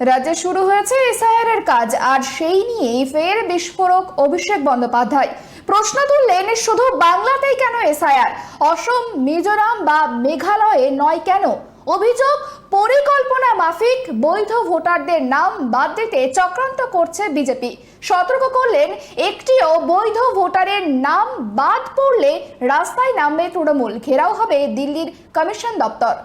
রাজ্যে শুরু হয়েছে এসআইআর এর কাজ, আর সেই নিয়েই ফের বিস্ফোরক অভিষেক বন্দ্যোপাধ্যায়। প্রশ্ন তুললেন, শুধু বাংলাতেই কেন এসআইআর, অসম, মিজোরাম বা মেঘালয়ে নয় কেন? অভিযোগ, পরিকল্পনা মাফিক বৈধ ভোটারদের নাম বাদ দিতে চক্রান্ত করছে বিজেপি। সতর্ক করলেন, একটিও বৈধ ভোটারের নাম বাদ পড়লে রাস্তায় নামবে তৃণমূল, ঘেরাও হবে দিল্লির কমিশন দপ্তর।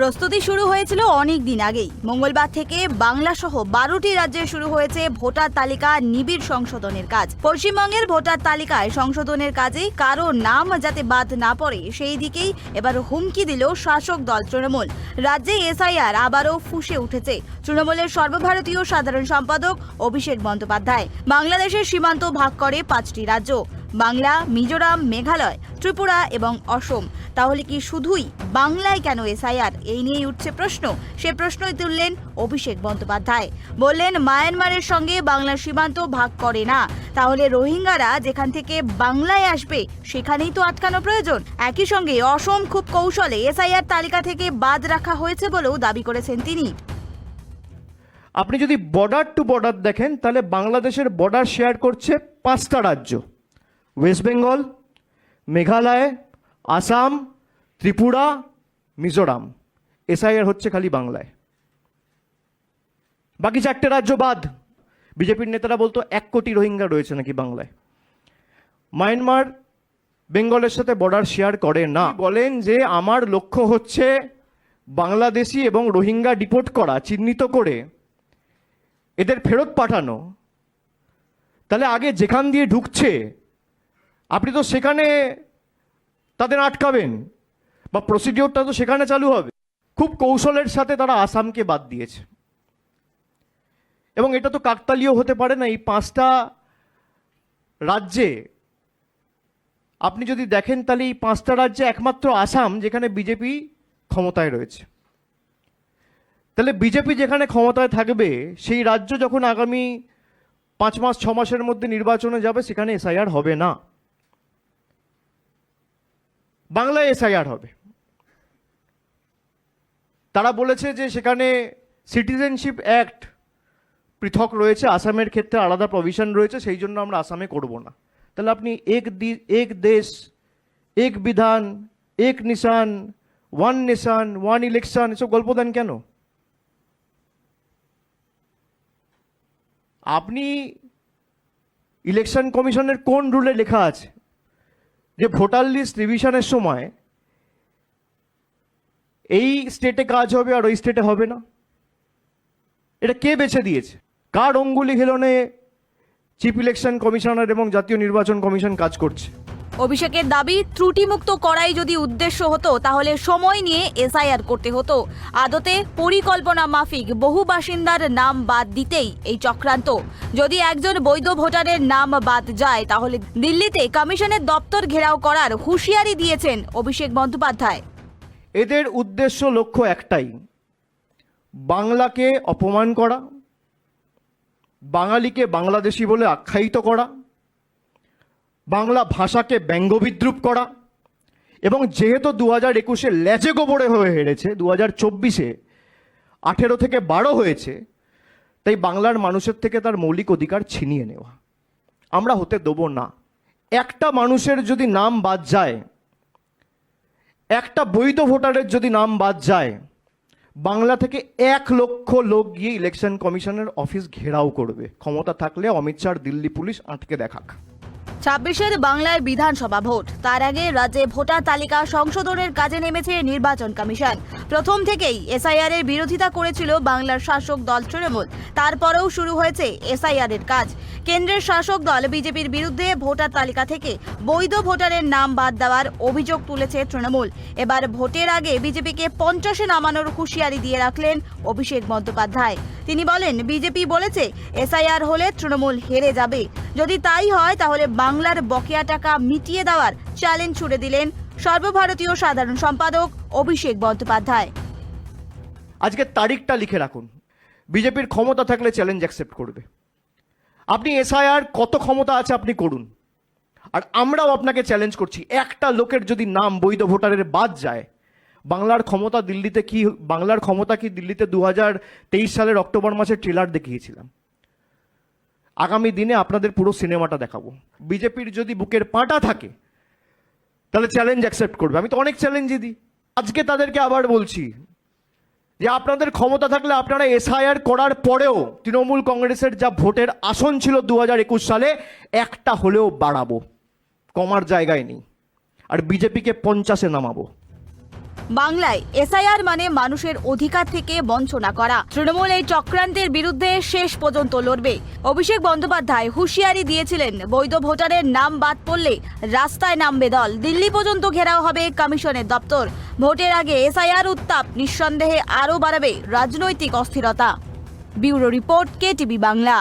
প্রস্তুতি শুরু হয়েছিল অনেক দিন আগেই। মঙ্গলবার থেকে বাংলা সহ 12টি রাজ্যে শুরু হয়েছে ভোটার তালিকা নিবিড় সংশোধনের কাজ। পশ্চিমবঙ্গের ভোটার তালিকায় সংশোধনের কাজে কারো নাম যাতে বাদ না পড়ে সেই দিকেই এবার হুমকি দিল শাসক দল তৃণমূল। রাজ্যে এসআইআর আবারও ফুঁসে উঠেছে তৃণমূলের সর্বভারতীয় সাধারণ সম্পাদক অভিষেক বন্দ্যোপাধ্যায়। বাংলাদেশের সীমান্ত ভাগ করে 5টি রাজ্য, বাংলা, মিজোরাম, মেঘালয়, ত্রিপুরা এবং অসম। তাহলে কি শুধুই বাংলায় কেন এসআইআর, এই নিয়েই উঠছে প্রশ্ন। সে প্রশ্নই তুললেন অভিষেক বন্দ্যোপাধ্যায়। বললেন, মায়ানমারের সঙ্গে বাংলার সীমান্ত ভাগ করে না, তাহলে রোহিঙ্গারা যেখান থেকে বাংলায় আসবে সেখানেই তো আটকানো প্রয়োজন। একই সঙ্গে অসম খুব কৌশলে এসআইআর তালিকা থেকে বাদ রাখা হয়েছে বলেও দাবি করেছেন তিনি। আপনি যদি বর্ডার টু বর্ডার দেখেন, তাহলে বাংলাদেশের বর্ডার শেয়ার করছে 5টা রাজ্য: ওয়েস্ট বেঙ্গল, মেঘালয়, আসাম, ত্রিপুরা, মিজোরাম। এসআইআর হচ্ছে খালি বাংলায়, বাকি 4টে রাজ্য বাদ। বিজেপির নেতারা বলতো 1 কোটি রোহিঙ্গা রয়েছে নাকি বাংলায়। মায়ানমার বেঙ্গলের সাথে বর্ডার শেয়ার করে না। বলেন যে আমার লক্ষ্য হচ্ছে বাংলাদেশি এবং রোহিঙ্গা ডিপোর্ট করা, চিহ্নিত করে এদের ফেরত পাঠানো। তাহলে আগে যেখান দিয়ে ঢুকছে আপনি তো সেখানে তাদের আটকাবেন, বা প্রসিডিওরটা তো সেখানে চালু হবে। খুব কৌশলের সাথে তারা আসামকে বাদ দিয়েছে, এবং এটা তো কাকতালীয় হতে পারে না। এই 5টা রাজ্যে আপনি যদি দেখেন, তাহলে এই 5টা রাজ্যে একমাত্র আসাম যেখানে বিজেপি ক্ষমতায় রয়েছে। তাহলে বিজেপি যেখানে ক্ষমতায় থাকবে, সেই রাজ্য যখন আগামী 5 মাস 6 মাসের মধ্যে নির্বাচনে যাবে, সেখানে এসআইআর হবে না, বাংলায় এসআইআর হবে। তারা বলেছে যে সেখানে সিটিজেনশিপ অ্যাক্ট পৃথক রয়েছে, আসামের ক্ষেত্রে আলাদা প্রভিশন রয়েছে, সেই জন্য আমরা আসামে করব না। তাহলে আপনি এক দেশ, এক বিধান, এক নিশান, ওয়ান নেশন, ওয়ান ইলেকশন, এসব গল্প দেন কেন? আপনি ইলেকশন কমিশনের কোন রুলে লেখা আছে যে ভোটার লিস্ট রিভিশনের সময় এই স্টেটে কাজ হবে আর ওই স্টেটে হবে না? এটা কে বেছে দিয়েছে? কার অঙ্গুলি হেলনে চিফ ইলেকশন কমিশনার এবং জাতীয় নির্বাচন কমিশন কাজ করছে? অভিষেকের দাবি, ত্রুটিমুক্ত করাই যদি উদ্দেশ্য হতো তাহলে সময় নিয়ে এসআইআর করতে হতো। আদতে পরিকল্পনা মাফিক বহু বাসিন্দার নাম বাদ দিতেই এই চক্রান্ত। যদি একজন বৈধ ভোটারের নাম বাদ যায়, তাহলে দিল্লিতে কমিশনের দপ্তর ঘেরাও করার হুঁশিয়ারি দিয়েছেন অভিষেক বন্দ্যোপাধ্যায়। এদের উদ্দেশ্য, লক্ষ্য একটাই: বাংলাকে অপমান করা, বাঙালিকে বাংলাদেশি বলে আখ্যায়িত করা, বাংলা ভাষাকে ব্যঙ্গবিদ্রুপ করা। এবং যেহেতু 2021-এ ল্যাজে গোবরে হয়ে হেরেছে, 2024-এ 18 থেকে 12 হয়েছে, তাই বাংলার মানুষের থেকে তার মৌলিক অধিকার ছিনিয়ে নেওয়া আমরা হতে দেব না। একটা মানুষের যদি নাম বাদ যায়, একটা বৈধ ভোটারের যদি নাম বাদ যায়, বাংলা থেকে 1 লক্ষ লোক গিয়ে ইলেকশন কমিশনের অফিস ঘেরাও করবে। ক্ষমতা থাকলে অমিত শাহর দিল্লি পুলিশ আটকে দেখাক। 26-এর বাংলার বিধানসভা ভোট, তার আগে রাজ্যে ভোটার তালিকা সংশোধনের কাজে নেমেছে নির্বাচন কমিশন। প্রথম থেকেই এসআইআর এর বিরোধিতা করেছিল বাংলার শাসক দল তৃণমূল। তারপরেও শুরু হয়েছে এসআইআর এর কাজ। কেন্দ্রের শাসক দল বিজেপির বিরুদ্ধে ভোটার তালিকা থেকে বৈধ ভোটারের নাম বাদ দেওয়ার অভিযোগ তুলেছে তৃণমূল। এবার ভোটের আগে বিজেপিকে 50-এ নামানোর হুঁশিয়ারি দিয়ে রাখলেন অভিষেক বন্দ্যোপাধ্যায়। তিনি বলেন, বিজেপি বলেছে এসআইআর হলে তৃণমূল হেরে যাবে। যদি তাই হয়, তাহলে বাংলার বকেয়া টাকা মিটিয়ে দেওয়ার চ্যালেঞ্জ ছুড়ে দিলেন সর্বভারতীয় সাধারণ সম্পাদক অভিষেক বন্দ্যোপাধ্যায়। আজকে তারিখটা লিখে রাখুন, বিজেপির ক্ষমতা থাকলে চ্যালেঞ্জ অ্যাকসেপ্ট করবে। আপনি এসআইআর কত ক্ষমতা আছে আপনি করুন, আর আমরাও আপনাকে চ্যালেঞ্জ করছি, একটা লোকের যদি নাম বৈধ ভোটারের বাদ যায়, বাংলার ক্ষমতা কি দিল্লিতে 2023 সালের অক্টোবর মাসের ট্রেলার দেখিয়েছিলাম। আগামী দিনে আপনাদের পুরো সিনেমাটা দেখাবো। বিজেপির যদি বুকের পাঁটা থাকে তাহলে চ্যালেঞ্জ অ্যাকসেপ্ট করবে। আমি তো অনেক চ্যালেঞ্জই দিই। আজকে তাদেরকে আবার বলছি যে আপনাদের ক্ষমতা থাকলে আপনারা এসআইআর করার পরেও তৃণমূল কংগ্রেসের যা ভোটের আসন ছিল 2021 সালে একটা হলেও বাড়াবো, কমার জায়গায় নেই, আর বিজেপিকে 50-এ নামাবো। বাংলায় এসআইআর মানে মানুষের অধিকার থেকে বঞ্চনা করা। তৃণমূল এই চক্রান্তের বিরুদ্ধে শেষ পর্যন্ত লড়বে। অভিষেক বন্দ্যোপাধ্যায় হুঁশিয়ারি দিয়েছিলেন, বৈধ ভোটারের নাম বাদ পড়লে রাস্তায় নামবে দল, দিল্লি পর্যন্ত ঘেরাও হবে কমিশনের দপ্তর। ভোটের আগে এসআইআর উত্তাপ নিঃসন্দেহে আরও বাড়াবে রাজনৈতিক অস্থিরতা। Bureau report, KTV Bangla.